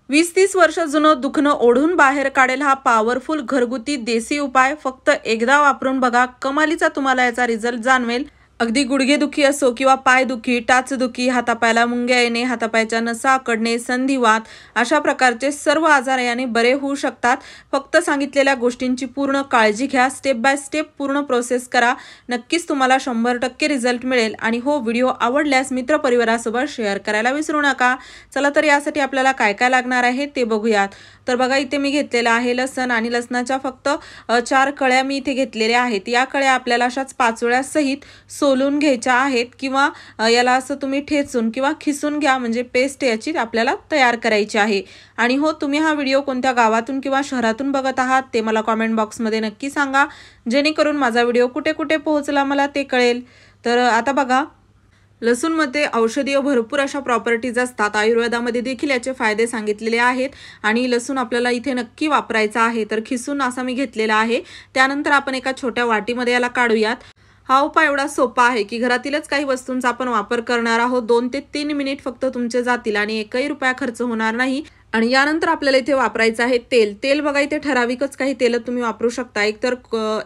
20-30 वर्ष जुनं दुखणं ओढून बाहेर काढेल हा पॉवरफुल घरगुती देसी उपाय फक्त एकदा वापरून बघा, कमालीचा तुम्हाला याचा रिझल्ट जाणवेल। अगदी गुडघेदुखी असो किंवा पायदुखी, टाचदुखी, हातापायाला मुंग्या येणे, हातापायाच्या नसा आकडणे, संधिवात अशा प्रकारचे सर्व आजार याने बरे होऊ शकतात। फक्त सांगितलेल्या गोष्टींची पूर्ण काळजी घ्या, स्टेप बाय स्टेप पूर्ण प्रोसेस करा, नक्कीच तुम्हाला 100% रिझल्ट मिळेल। आणि हो, व्हिडिओ आवडल्यास मित्रपरिवारासोबत शेअर करायला विसरू नका। चला तर यासाठी आपल्याला काय काय लागणार आहे ते बघूयात। तर बघा, इथे मी घेतलेला आहे लसण आणि लसणाच्या फक्त 4 कळ्या मी इथे घेतलेल्या आहेत। या कळ्या आपल्याला अशाच पाचोळ्यासहित सोलून घ्यायच्या आहेत किंवा याला असं तुम्ही ठेचून किंवा खिसून घ्या, म्हणजे पेस्ट याची आपल्याला तयार करायची आहे। आणि हो, तुम्ही हा व्हिडिओ कोणत्या गावातून किंवा शहरातून बघत आहात ते मला कमेंट बॉक्समध्ये नक्की सांगा, जेणेकरून माझा व्हिडिओ कुठे कुठे पोहोचला मला ते कळेल। तर आता बघा, लसूणमध्ये औषधीय भरपूर अशा प्रॉपर्टीज असतात, आयुर्वेदामध्ये देखील याचे फायदे सांगितलेले आहेत। आणि लसूण आपल्याला इथे नक्की वापरायचा आहे, तर खिसून असा मी घेतलेला आहे। त्यानंतर आपण एका छोट्या वाटीमध्ये याला काढूयात। हा उपाय एवढा सोपा आहे की घरातीलच काही वस्तूंचा आपण वापर करणार आहोत। 2 ते 3 मिनिट फक्त तुमचे जातील आणि 1ही रुपया खर्च होणार नाही। आणि यानंतर आपल्याला इथे वापरायचं आहे तेल। तेल बघा, इथे ठराविकच काही तेल तुम्ही वापरू शकता, एकतर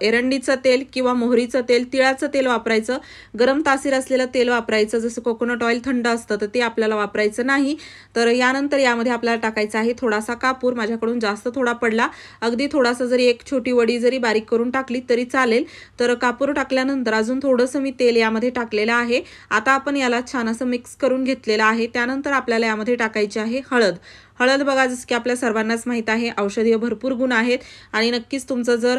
एरंडीचं तेल किंवा मोहरीचं तेल, तिळाचं तेल वापरायचं, गरम तासीर असलेलं तेल वापरायचं, जसं कोकोनट ऑइल थंड असतं तर ते आपल्याला वापरायचं नाही। तर यानंतर यामध्ये आपल्याला टाकायचा आहे थोडासा कापूर, माझ्याकडून जास्त थोडा पडला, अगदी थोडासा, जरी एक छोटी वडी जरी बारीक करून टाकली तरी चालेल। तर कापूर टाकल्यानंतर अजून थोडंसं मी तेल यामध्ये टाकलेलं आहे। आता आपण याला छान असं मिक्स करून घेतलेलं आहे। त्यानंतर आपल्याला यामध्ये टाकायची आहे हळद। हळद बघा, जसं की आपल्या सर्वांनाच माहित आहे, औषधीय भरपूर गुण आहेत आणि नक्कीच तुमचं जर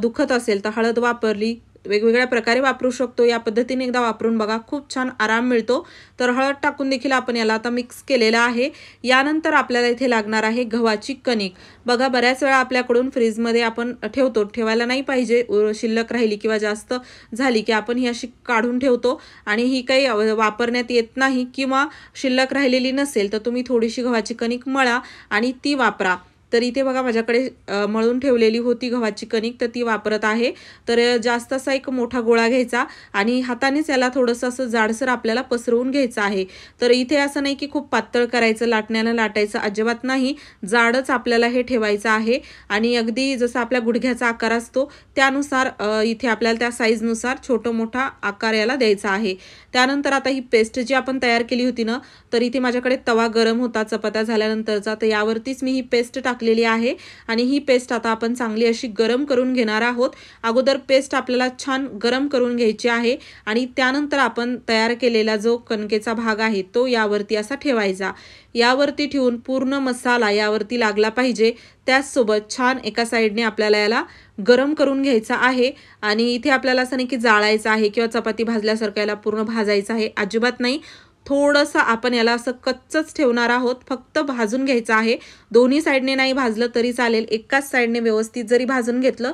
दुखत असेल तर हळद वापरली, वेगवेगळ्या प्रकारे वापरू शकतो, या पद्धतीने एकदा वापरून बघा, खूप छान आराम मिळतो। तर हळद टाकून देखील आपण याला आता मिक्स केलेलं आहे। यानंतर आपल्याला इथे लागणार आहे गव्हाची कणिक। बघा, बऱ्याच वेळा आपल्याकडून फ्रीजमध्ये आपण ठेवतो, ठेवायला नाही पाहिजे, शिल्लक राहिली किंवा जास्त झाली की आपण ही अशी काढून ठेवतो आणि ही काही वापरण्यात येत नाही, किंवा शिल्लक राहिलेली नसेल तर तुम्ही थोडीशी गव्हाची कणिक मळा आणि ती वापरा। तर इथे बघा, माझ्याकडे मळून ठेवलेली होती गव्हाची कणिक, तर ती वापरत आहे। तर जास्त असा एक मोठा गोळा घ्यायचा आणि हातानेच याला थोडंसं असं जाडसर आपल्याला पसरवून घ्यायचं आहे। तर इथे असं नाही की खूप पातळ करायचं, लाटण्यानं लाटायचं, अजिबात नाही, जाडच आपल्याला हे ठेवायचं आहे। आणि अगदी जसं आपल्या गुडघ्याचा आकार असतो त्यानुसार इथे आपल्याला त्या साईजनुसार छोटा मोठा आकार याला द्यायचा आहे। त्यानंतर आता ही पेस्ट जी आपण तयार केली होती ना, तर इथे माझ्याकडे तवा गरम होता चपात्या झाल्यानंतरचा, तर यावरतीच मी ही पेस्ट टाकलेली आहे आणि ही पेस्ट आता आपण चांगली अशी गरम करून घेणार आहोत। अगोदर पेस्ट आपल्याला छान गरम करून घ्यायची आहे आणि त्यानंतर आपण तयार केलेला जो कणकेचा भाग आहे तो यावरती असा ठेवायचा। यावरती ठेवून पूर्ण मसाला यावरती लागला पाहिजे, त्याचसोबत छान एका साईडने आपल्याला याला गरम करून घ्यायचा आहे। आणि इथे आपल्याला असं नाही की जाळायचं आहे किंवा चपाती भाजल्यासारखं याला पूर्ण भाजायचं आहे, अजिबात नाही, थोडंसं आपण याला असं कच्चच ठेवणार आहोत, फक्त भाजून घ्यायचं आहे। दोन्ही साईडने नाही भाजलं तरी चालेल, एकाच साईडने व्यवस्थित जरी भाजून घेतलं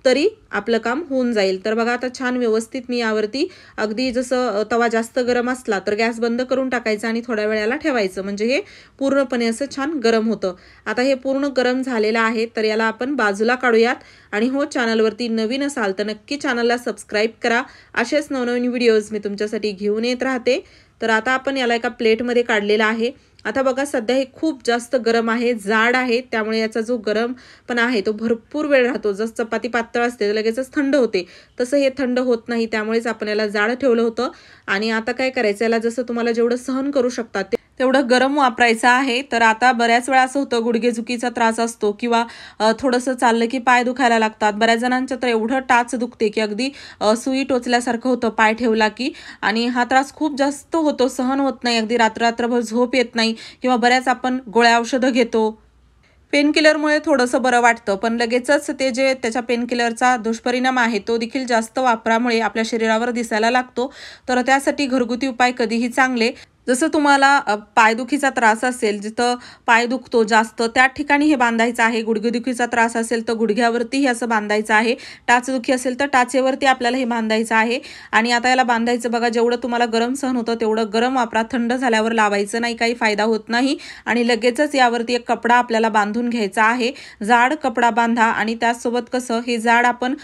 तरी आपलं काम होऊन जाईल। तर बघा, आता छान व्यवस्थित मी यावरती, अगदी जसं तवा जास्त गरम असला तर गॅस बंद करून टाकायचा आणि थोड्या वेळाला ठेवायचं, म्हणजे हे पूर्णपणे असं छान गरम होतं। आता हे पूर्ण गरम झालेलं आहे, तर याला आपण बाजूला काढूयात। आणि हो, चॅनलवरती नवीन असाल तर नक्की चॅनलला सबस्क्राईब करा, असेच नवनवीन व्हिडिओज मी तुमच्यासाठी घेऊन येत राहते। तर आता आपण याला एका प्लेटमध्ये काढलेला आहे। आता बघा, सध्या हे खूप जास्त गरम आहे, जाड आहे, त्यामुळे याचा जो गरम पण आहे तो भरपूर वेळ राहतो। जसं चपाती पातळ असते तर लगेचच थंड होते, तसं हे थंड होत नाही, त्यामुळेच आपण याला जाड ठेवलं होतं। आणि आता काय करायचं, याला जसं तुम्हाला जेवढं सहन करू शकता तेवढं गरम वापरायचं आहे। तर आता बऱ्याच वेळा असं होतं, गुडघेदुखीचा त्रास असतो किंवा थोडंसं चाललं की पाय दुखायला लागतात, बऱ्याच जणांचं तर एवढं टाच दुखते की अगदी सुई टोचल्यासारखं होतं पाय ठेवला की, आणि हा त्रास खूप जास्त होतो, सहन होत नाही, अगदी रात्रभर झोप येत नाही, किंवा बऱ्याच आपण गोळ्या औषधं घेतो, पेनकिलरमुळे थोडंसं बरं वाटतं, पण लगेचच ते जे त्याच्या पेनकिलरचा दुष्परिणाम आहे तो देखील जास्त वापरामुळे आपल्या शरीरावर दिसायला लागतो। तर त्यासाठी घरगुती उपाय कधीही चांगले। जसं तुम्हाला पायदुखीचा त्रास असेल, जिथं पाय दुखतो जास्त त्या ठिकाणी हे बांधायचं आहे, गुडघेदुखीचा त्रास असेल तर गुडघ्यावरती हे असं बांधायचं आहे, टाचदुखी असेल तर टाचेवरती आपल्याला हे बांधायचं आहे। आणि आता याला बांधायचं बघा, जेवढं तुम्हाला गरम सहन होतं तेवढं गरम वापरा, थंड झाल्यावर लावायचं नाही, काही फायदा होत नाही। आणि लगेचच यावरती एक कपडा आपल्याला बांधून घ्यायचा आहे, जाड कपडा बांधा। आणि त्याचसोबत कसं, हे जाड आपण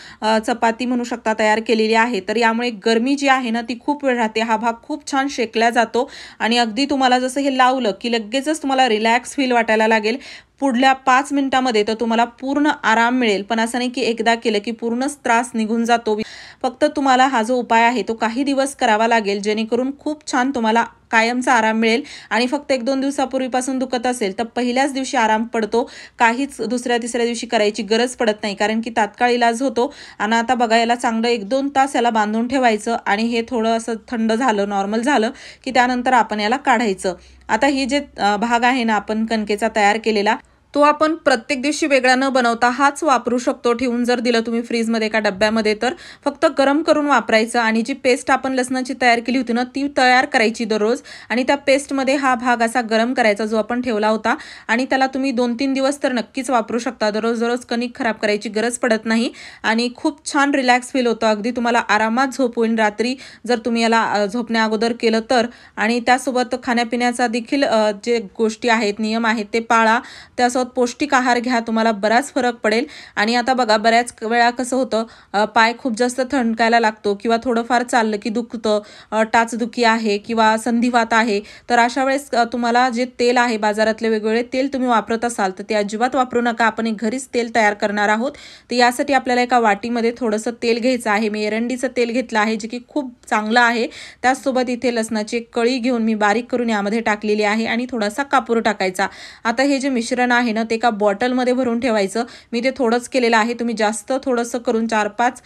चपाती म्हणू शकता तयार केलेली आहे, तर यामुळे गरमी जी आहे ना ती खूप वेळ राहते, हा भाग खूप छान शेकला जातो आणि अगदी तुम्हाला जसं हे लावलं की लगेचच तुम्हाला रिलॅक्स फील वाटायला लागेल. पुढल्या 5 मिनिटांमध्ये तर तुम्हाला पूर्ण आराम मिळेल. पण असं नाही की एकदा केलं की पूर्णच त्रास निघून जातो. फक्त तुम्हाला हा जो उपाय आहे तो काही दिवस करावा लागेल, जेणेकरून खूप छान तुम्हाला कायमचा आराम मिळेल. आणि फक्त 1-2 दिवसापूर्वीपासून दुखत असेल तर पहिल्याच दिवशी आराम पडतो. काहीच दुसऱ्या तिसऱ्या दिवशी करायची गरज पडत नाही, कारण की तात्काळ इलाज होतो. आणि आता बघा, याला चांगलं 1-2 तास याला बांधून ठेवायचं आणि हे थोडं असं थंड झालं, नॉर्मल झालं की त्यानंतर आपण याला काढायचं. आता ही जे भाग आहे ना आपण कणकेचा तयार केलेला, तो आपण प्रत्येक दिवशी वेगळा न बनवता हाच वापरू शकतो. ठेवून जर दिलं तुम्ही फ्रीजमध्ये एका डब्यामध्ये तर फक्त गरम करून वापरायचं. आणि जी पेस्ट आपण लसणाची तयार केली होती ना ती तयार करायची दररोज. आणि त्या पेस्टमध्ये हा भाग असा गरम करायचा जो आपण ठेवला होता. आणि त्याला तुम्ही 2-3 दिवस तर नक्कीच वापरू शकता. दररोज कणिक खराब करायची गरज पडत नाही आणि खूप छान रिलॅक्स फील होतं. अगदी तुम्हाला आरामात झोप होईल रात्री जर तुम्ही याला झोपण्या अगोदर केलं तर. आणि त्यासोबत खाण्यापिण्याचा देखील जे गोष्टी आहेत, नियम आहेत ते पाळा. त्यासोबत पौष्टिक आहार घ्या, तुम्हाला बराच फरक पडेल. आणि आता बघा, बऱ्याच वेळा कसं होतं, पाय खूप जास्त थंडकायला लागतो किंवा थोडंफार चाललं की दुखतं, टाचदुखी आहे किंवा संधिवात आहे. तर अशा वेळेस तुम्हाला जे तेल आहे बाजारातले वेगवेगळे तेल तुम्ही वापरत असाल तर ते अजिबात वापरू नका. आपण एक घरीच तेल तयार करणार आहोत. तर यासाठी आपल्याला एका वाटीमध्ये थोडंसं तेल घ्यायचं आहे. मी एरंडीचं तेल घेतलं आहे, जे की खूप चांगलं आहे. त्याचसोबत इथे लसणाची एक कळी घेऊन मी बारीक करून यामध्ये टाकलेली आहे आणि थोडासा कापूर टाकायचा. आता हे जे मिश्रण आहे ना ते एका बॉटलमध्ये भरून ठेवायचं. मी ते थोडंच केलेलं आहे. तुम्ही जास्त थोडंसं करून 4-5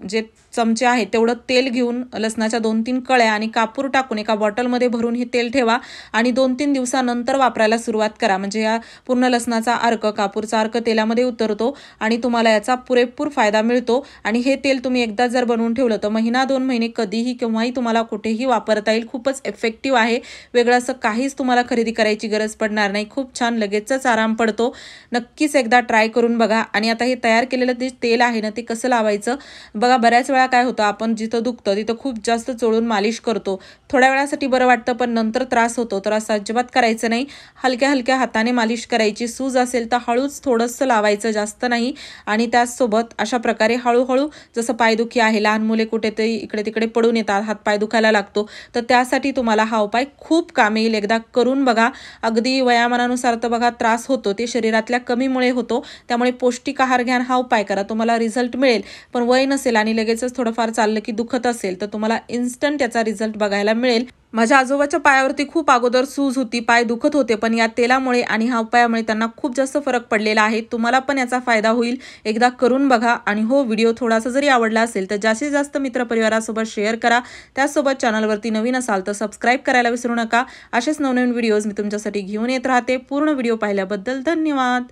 जे चमचे आहेत तेवढं तेल घेऊन लसणाच्या 2-3 कळ्या आणि कापूर टाकून एका बॉटलमध्ये भरून हे तेल ठेवा. आणि 2-3 दिवसानंतर वापरायला सुरुवात करा. म्हणजे या पूर्ण लसणाचा अर्क, कापूरचा अर्क तेलामध्ये उतरतो आणि तुम्हाला याचा पुरेपूर फायदा मिळतो. आणि हे तेल तुम्ही एकदा जर बनवून ठेवलं तर 1-2 महिने कधीही केव्हाही तुम्हाला कुठेही वापरता येईल. खूपच इफेक्टिव्ह आहे. वेगळं असं काहीच तुम्हाला खरेदी करायची गरज पडणार नाही. खूप छान लगेचच आराम पडतो. नक्कीच एकदा ट्राय करून बघा. आणि आता हे तयार केलेलं जे तेल आहे ना ते कसं लावायचं बघा. बऱ्याच वेळा काय होतं, आपण जिथं दुखतं तिथं खूप जास्त चोळून मालिश करतो. थोड्या वेळासाठी बरं वाटतं पण नंतर त्रास होतो. तर असं अजिबात करायचं नाही. हलक्या हलक्या हाताने मालिश करायची. सूज असेल तर हळूच थोडंसं लावायचं, जास्त नाही. आणि त्याचसोबत अशा प्रकारे हळूहळू, जसं पायदुखी आहे, लहान मुले कुठेतरी इकडे तिकडे पडून येतात, हात पाय दुखायला लागतो, तर त्यासाठी तुम्हाला हा उपाय खूप कामी येईल. एकदा करून बघा. अगदी वयामानानुसार तर बघा त्रास होतो, ते शरीरातल्या कमीमुळे होतो. त्यामुळे पौष्टिक आहार घ्या, हा उपाय करा, तुम्हाला रिझल्ट मिळेल. पण वय नसेल आणि लगेचच थोडंफार चाललं की दुखत असेल तर तुम्हाला इन्स्टंट याचा रिझल्ट बघायला मिळेल. माझ्या आजोबाच्या पायावरती खूप अगोदर सूज होती, पाय दुखत होते, पण या तेलामुळे आणि ह्या उपायामुळे त्यांना खूप जास्त फरक पडलेला आहे. तुम्हाला पण याचा फायदा होईल. एकदा करून बघा. आणि हो, व्हिडिओ थोडासा जरी आवडला असेल तर जास्तीत जास्त मित्रपरिवारासोबत शेअर करा. त्याचसोबत चॅनलवरती नवीन असाल तर सबस्क्राईब करायला विसरू नका. असेच नवनवीन व्हिडिओज मी तुमच्यासाठी घेऊन येत राहते. पूर्ण व्हिडिओ पाहिल्याबद्दल धन्यवाद.